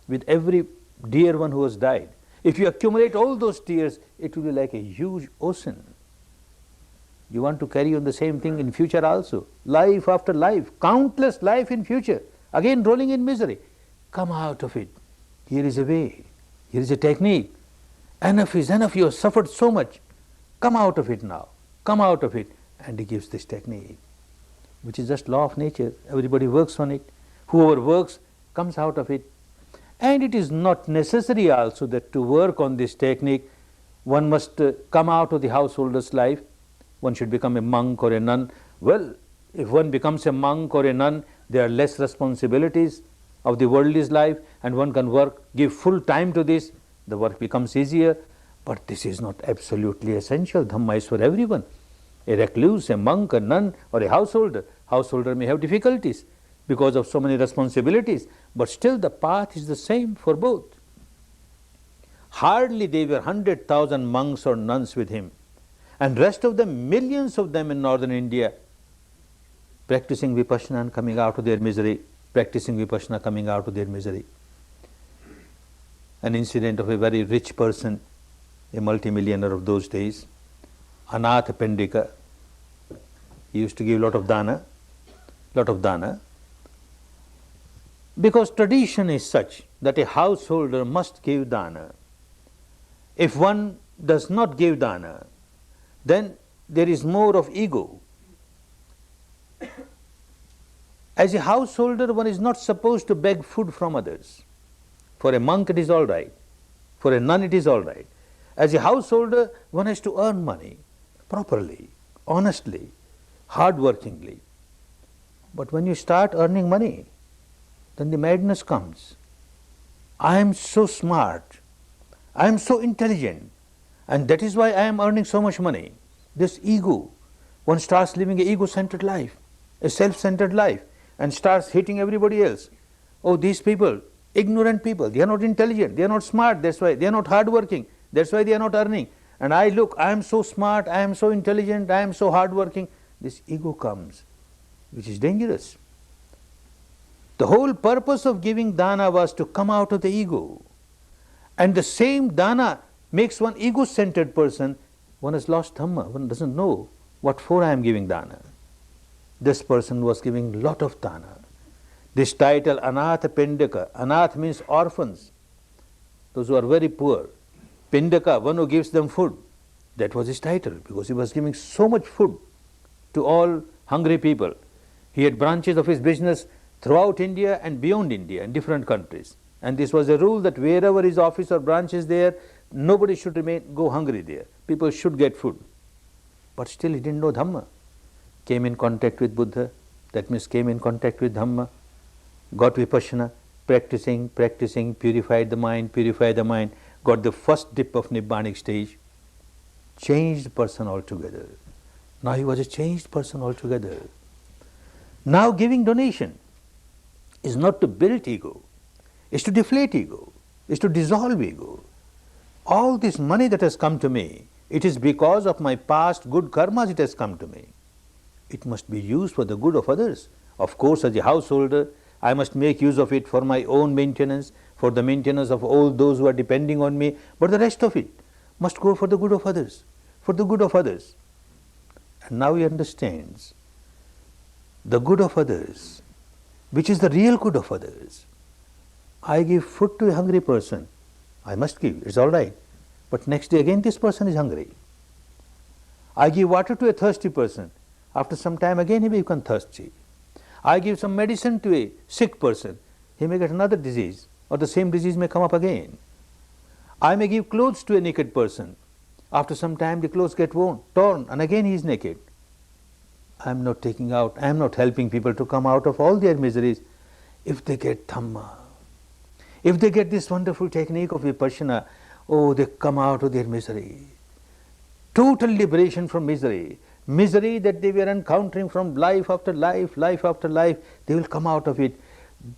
with every dear one who has died, if you accumulate all those tears, it will be like a huge ocean. You want to carry on the same thing in future also. Life after life, countless life in future, again rolling in misery. Come out of it. Here is a way. Here is a technique. Enough is enough. You have suffered so much. Come out of it now. Come out of it. And he gives this technique, which is just law of nature. Everybody works on it. Whoever works comes out of it. And it is not necessary also that to work on this technique, one must come out of the householder's life. One should become a monk or a nun. Well, if one becomes a monk or a nun, there are less responsibilities of the worldly's life, and one can work, give full time to this. The work becomes easier. But this is not absolutely essential. Dhamma is for everyone. A recluse, a monk, a nun, or a householder. Householder may have difficulties because of so many responsibilities, but still the path is the same for both. Hardly there were 100,000 monks or nuns with him, and rest of them, millions of them in northern India, practicing Vipassana and coming out of their misery, practicing Vipassana, coming out of their misery. An incident of a very rich person, a multimillionaire of those days, Anath Pendika. He used to give lot of dana, because tradition is such that a householder must give dana. If one does not give dana, then there is more of ego. As a householder, one is not supposed to beg food from others. For a monk it is all right, for a nun it is all right. As a householder, one has to earn money properly, honestly, hard-workingly. But when you start earning money, then the madness comes. I am so smart, I am so intelligent, and that is why I am earning so much money. This ego, one starts living an ego-centered life, a self-centered life, and starts hating everybody else. Oh, these people, ignorant people, they are not intelligent, they are not smart, that's why they are not hard-working, that's why they are not earning. And I look, I am so smart, I am so intelligent, I am so hard-working. This ego comes, which is dangerous. The whole purpose of giving dana was to come out of the ego. And the same dana makes one ego-centered person. One has lost Dhamma, one doesn't know what for I am giving dana. This person was giving lot of dana. This title, Anath Pendika, Anath means orphans, those who are very poor. Pendika, one who gives them food. That was his title, because he was giving so much food to all hungry people. He had branches of his business throughout India and beyond India in different countries. And this was a rule that wherever his office or branch is there, nobody should go hungry there. People should get food. But still he didn't know Dhamma. Came in contact with Buddha, that means came in contact with Dhamma, got Vipassana, practicing, purified the mind, got the first dip of Nibbanic stage, changed person altogether. Now he was a changed person altogether. Now giving donation is not to build ego, is to deflate ego, is to dissolve ego. All this money that has come to me It is because of my past good karmas it has come to me. It must be used for the good of others. Of course, as a householder, I must make use of it for my own maintenance, for the maintenance of all those who are depending on me, but the rest of it must go for the good of others, for the good of others. And now he understands the good of others, which is the real good of others. I give food to a hungry person, I must give, it's all right. But next day again this person is hungry. I give water to a thirsty person, after some time again he may become thirsty. I give some medicine to a sick person, he may get another disease, or the same disease may come up again. I may give clothes to a naked person, after some time the clothes get torn and again he is naked. I am not taking out, I am not helping people to come out of all their miseries. If they get Dhamma, if they get this wonderful technique of Vipassana, oh, they come out of their misery. Total liberation from misery. Misery that they were encountering from life after life, life after life, they will come out of it.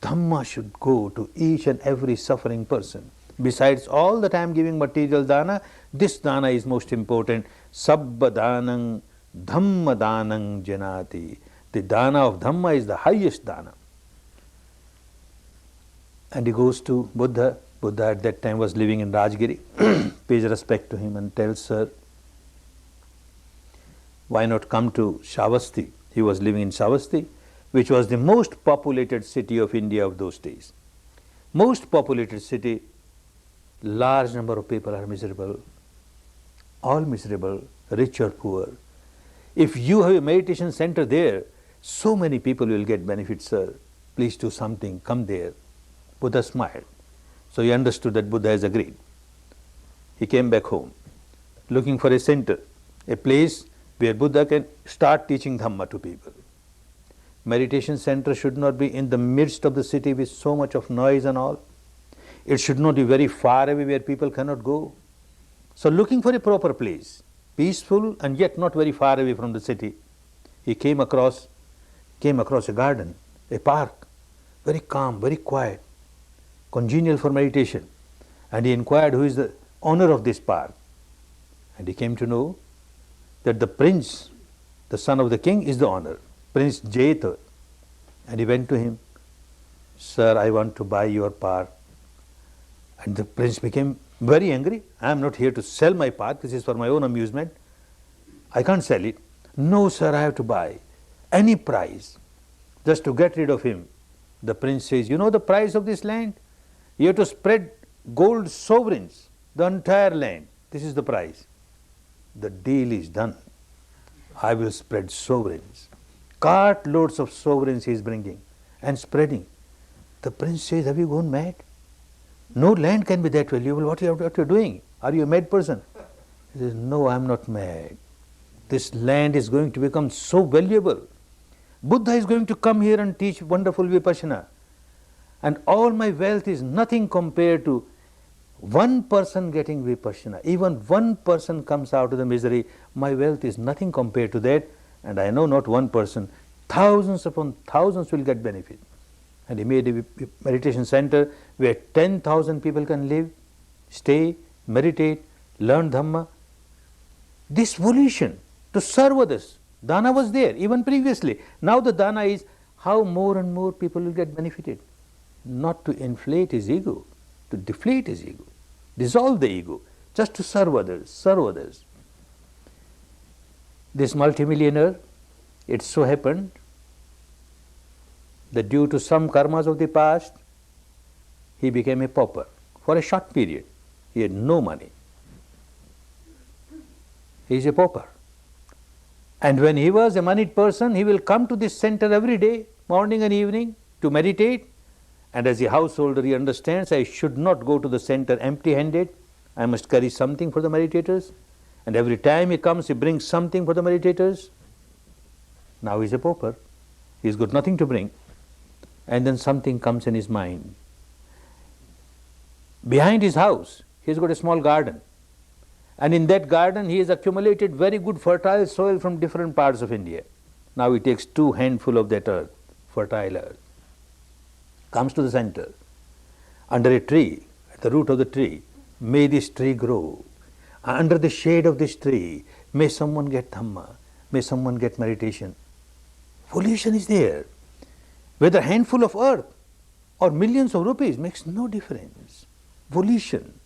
Dhamma should go to each and every suffering person. Besides all that I am giving material dana, this dana is most important. Sabba danang Dhamma danang janati. The dana of Dhamma is the highest dana. And he goes to Buddha. Buddha at that time was living in Rajgiri, pays respect to him and tells, sir, why not come to Shavasti? He was living in Shavasti, which was the most populated city of India of those days. Most populated city, large number of people are miserable, all miserable, rich or poor. If you have a meditation center there, so many people will get benefit, sir. Please do something, come there. Buddha smiled. So he understood that Buddha has agreed. He came back home, looking for a center, a place where Buddha can start teaching Dhamma to people. Meditation center should not be in the midst of the city with so much of noise and all. It should not be very far away where people cannot go. So looking for a proper place, peaceful and yet not very far away from the city, he came across a garden, a park, very calm, very quiet, congenial for meditation. And he inquired who is the owner of this park. And he came to know that the prince, the son of the king, is the owner, Prince Jeta. And he went to him, sir, I want to buy your park. And the prince became very angry. I am not here to sell my park, this is for my own amusement. I can't sell it. No, sir, I have to buy any price, just to get rid of him. The prince says, you know the price of this land? You have to spread gold sovereigns, the entire land. This is the price. The deal is done. I will spread sovereigns. Cart loads of sovereigns he is bringing and spreading. The prince says, have you gone mad? No land can be that valuable. What are you doing? Are you a mad person? He says, no, I am not mad. This land is going to become so valuable. Buddha is going to come here and teach wonderful Vipassana. And all my wealth is nothing compared to one person getting Vipassana. Even one person comes out of the misery, my wealth is nothing compared to that. And I know not one person, thousands upon thousands will get benefit. And he made a meditation center where 10,000 people can live, stay, meditate, learn Dhamma. This volition to serve others, dana was there even previously. Now the dana is how more and more people will get benefited. Not to inflate his ego, to deflate his ego, dissolve the ego, just to serve others, serve others. This multimillionaire, it so happened that due to some karmas of the past, he became a pauper for a short period. He had no money. He is a pauper. And when he was a moneyed person, he will come to this center every day, morning and evening, to meditate. And as a householder, he understands, I should not go to the center empty-handed. I must carry something for the meditators. And every time he comes, he brings something for the meditators. Now he is a pauper. He has got nothing to bring. And then something comes in his mind. Behind his house, he has got a small garden. And in that garden, he has accumulated very good fertile soil from different parts of India. Now he takes 2 handfuls of that earth, fertile earth, comes to the center, under a tree, at the root of the tree. May this tree grow. Under the shade of this tree, may someone get Dhamma, may someone get meditation. Volition is there. Whether a handful of earth or millions of rupees makes no difference. Volition.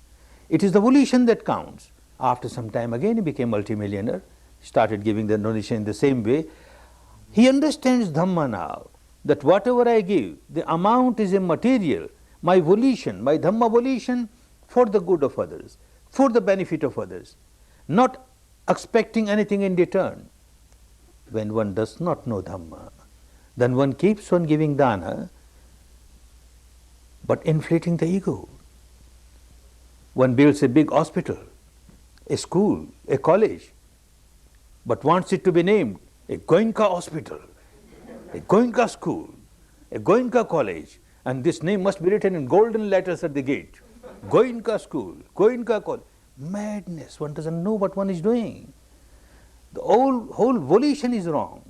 It is the volition that counts. After some time again he became multimillionaire, started giving the donation in the same way. He understands Dhamma now, that whatever I give, the amount is immaterial. My volition, my Dhamma volition, for the good of others, for the benefit of others, not expecting anything in return. When one does not know Dhamma, then one keeps on giving dana, but inflating the ego. One builds a big hospital, a school, a college, but wants it to be named a Goenka hospital, a Goenka school, a Goenka college, and this name must be written in golden letters at the gate. Goenka school, Goenka college. Madness, one doesn't know what one is doing. The whole volition is wrong.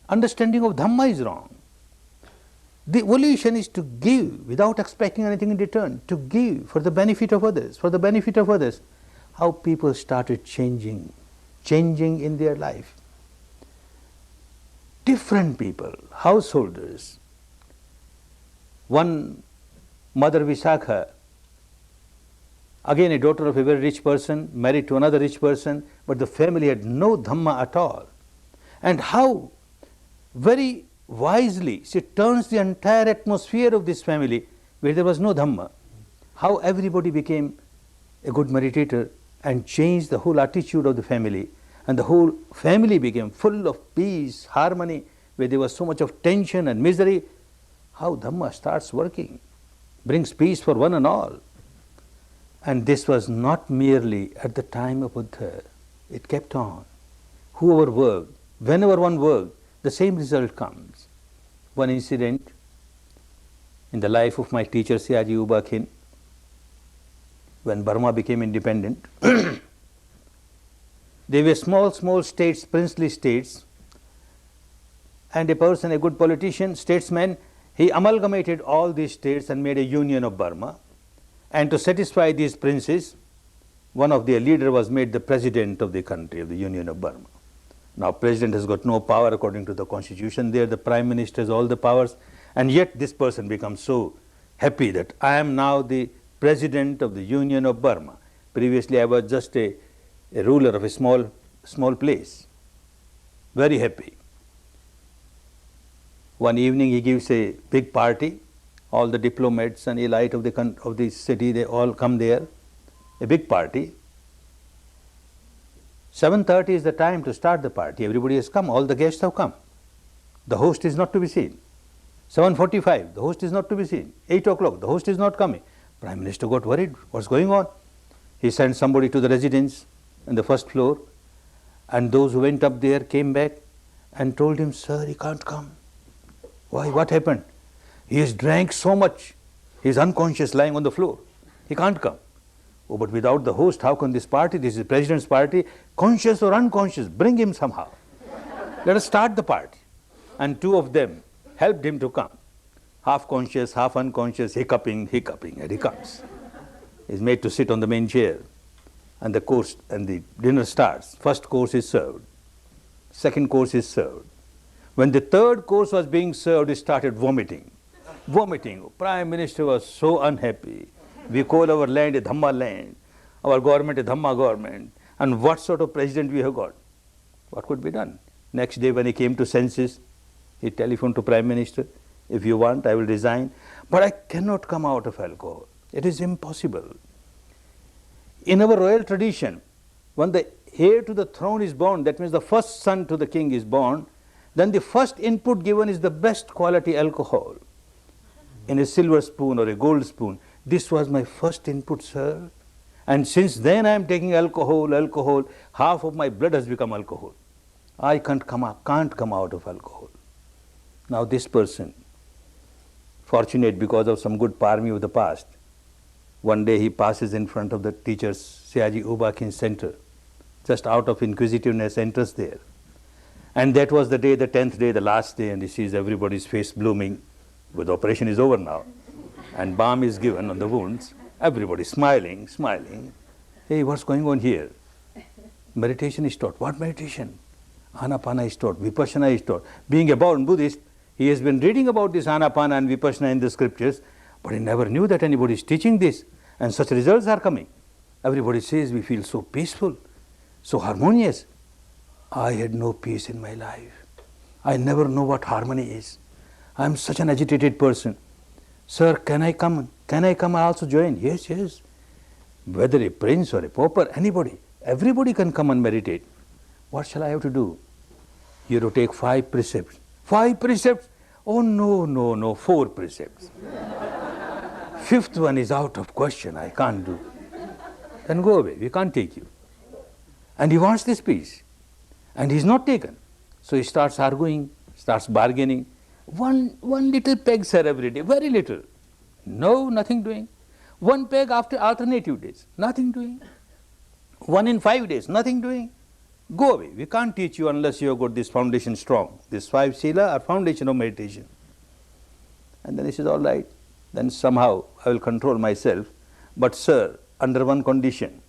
Understanding of Dhamma is wrong. The volition is to give without expecting anything in return, to give for the benefit of others, for the benefit of others. How people started changing in their life. Different people, householders. One Mother Visakha, again a daughter of a very rich person, married to another rich person, but the family had no Dhamma at all. And how very wisely she turns the entire atmosphere of this family where there was no Dhamma, how everybody became a good meditator and changed the whole attitude of the family, and the whole family became full of peace, harmony, where there was so much of tension and misery. How Dhamma starts working, brings peace for one and all. And this was not merely at the time of Buddha, it kept on. Whoever worked, whenever one worked, the same result comes. One incident in the life of my teacher Siaji U Ba Khin, when Burma became independent, they were small states, princely states, and a person, a good politician, statesman, he amalgamated all these states and made a union of Burma. And to satisfy these princes, one of their leaders was made the president of the country, of the Union of Burma. Now president has got no power according to the constitution there, the prime minister has all the powers, and yet this person becomes so happy that I am now the president of the Union of Burma. Previously I was just a ruler of a small place. Very happy. One evening he gives a big party, all the diplomats and elite of the city, they all come there, a big party. 7:30 is the time to start the party. Everybody has come, all the guests have come. The host is not to be seen. 7:45, the host is not to be seen. 8 o'clock, the host is not coming. Prime Minister got worried, what's going on? He sent somebody to the residence on the first floor, and those who went up there came back and told him, sir, he can't come. Why, what happened? He has drank so much, he is unconscious lying on the floor. He can't come. Oh, but without the host, how can this party, this is the president's party, conscious or unconscious, bring him somehow. Let us start the party. And two of them helped him to come. Half conscious, half unconscious, hiccuping, and he comes. He's made to sit on the main chair. And the course and the dinner starts. First course is served. Second course is served. When the third course was being served, he started vomiting. Vomiting. Prime Minister was so unhappy. We call our land a Dhamma land, our government a Dhamma government, and what sort of president we have got? What could be done? Next day when he came to senses, he telephoned to Prime Minister, if you want I will resign, but I cannot come out of alcohol. It is impossible. In our royal tradition, when the heir to the throne is born, that means the first son to the king is born, then the first input given is the best quality alcohol in a silver spoon or a gold spoon. This was my first input, sir. And since then I am taking alcohol. Half of my blood has become alcohol. I can't come out of alcohol. Now this person, fortunate because of some good parmi of the past, one day he passes in front of the teacher's Siaji U Ba Khin center, just out of inquisitiveness enters there. And that was the day, the 10th day, the last day, and he sees everybody's face blooming, but the operation is over now. And balm is given on the wounds, everybody smiling. Hey, what's going on here? Meditation is taught. What meditation? Anapana is taught. Vipassana is taught. Being a born Buddhist, he has been reading about this Anapana and Vipassana in the scriptures, but he never knew that anybody is teaching this, and such results are coming. Everybody says we feel so peaceful, so harmonious. I had no peace in my life. I never know what harmony is. I am such an agitated person. Sir, can I come? Can I come? I also join. Yes, yes. Whether a prince or a pauper, anybody, everybody can come and meditate. What shall I have to do? You have to take 5 precepts. 5 precepts? Oh, no, no, no, 4 precepts. 5th one is out of question. I can't do. Then go away. We can't take you. And he wants this peace. And he's not taken. So he starts arguing, starts bargaining. One little peg, sir, every day. Very little. No, nothing doing. 1 peg after alternative days. Nothing doing. 1 in 5 days. Nothing doing. Go away. We can't teach you unless you have got this foundation strong. This 5 sila are foundation of meditation. And then he says, all right. Then somehow I will control myself. But sir, under one condition,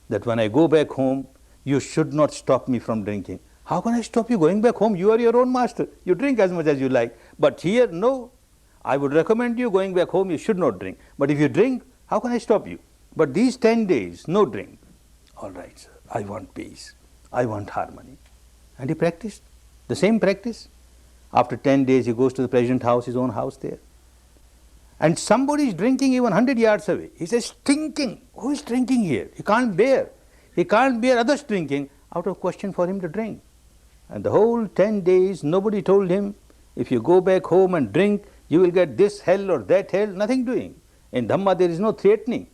that when I go back home, you should not stop me from drinking. How can I stop you going back home? You are your own master. You drink as much as you like. But here, no. I would recommend you going back home, you should not drink. But if you drink, how can I stop you? But these 10 days, no drink. All right, sir. I want peace. I want harmony. And he practiced the same practice. After 10 days, he goes to the president's house, his own house there. And somebody is drinking even 100 yards away. He says, stinking. Who is drinking here? He can't bear. He can't bear others drinking. Out of question for him to drink. And the whole 10 days, nobody told him, if you go back home and drink, you will get this hell or that hell. Nothing doing. In Dhamma, there is no threatening.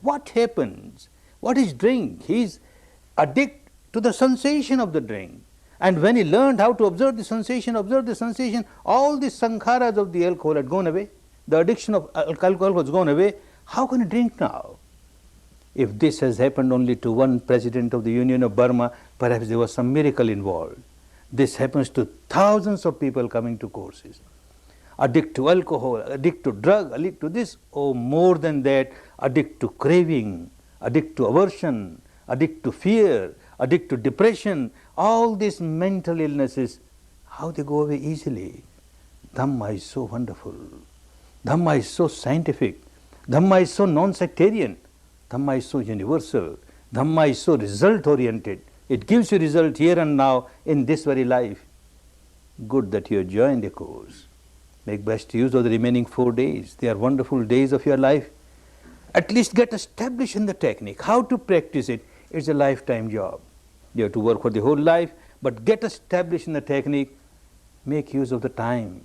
What happens? What is drink? He is addicted to the sensation of the drink. And when he learned how to observe the sensation, all the sankharas of the alcohol had gone away. The addiction of alcohol has gone away. How can he drink now? If this has happened only to one president of the Union of Burma, perhaps there was some miracle involved. This happens to thousands of people coming to courses. Addict to alcohol, addict to drug, addict to this, oh, more than that, addict to craving, addict to aversion, addict to fear, addict to depression, all these mental illnesses, how they go away easily. Dhamma is so wonderful. Dhamma is so scientific. Dhamma is so non-sectarian. Dhamma is so universal. Dhamma is so result-oriented. It gives you result here and now in this very life. Good that you have joined the course. Make best use of the remaining 4 days. They are wonderful days of your life. At least get established in the technique. How to practice it, it's a lifetime job. You have to work for the whole life, but get established in the technique. Make use of the time.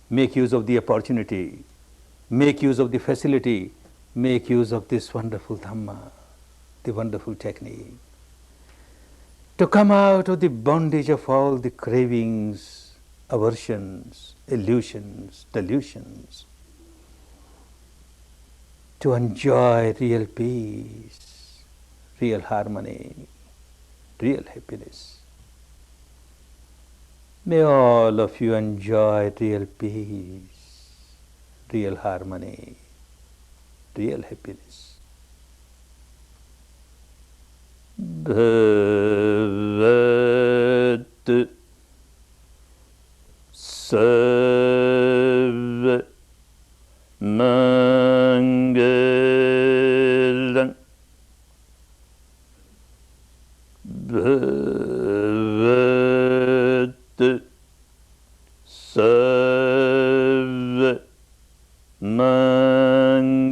Make use of the opportunity. Make use of the facility. Make use of this wonderful Dhamma, the wonderful technique. To come out of the bondage of all the cravings, aversions, illusions, delusions. To enjoy real peace, real harmony, real happiness. May all of you enjoy real peace, real harmony, real happiness. Bhavat Sarva Mangalam Bhavat Sarva Mangalam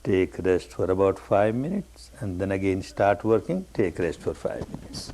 Take rest for about 5 minutes and then again start working, take rest for 5 minutes.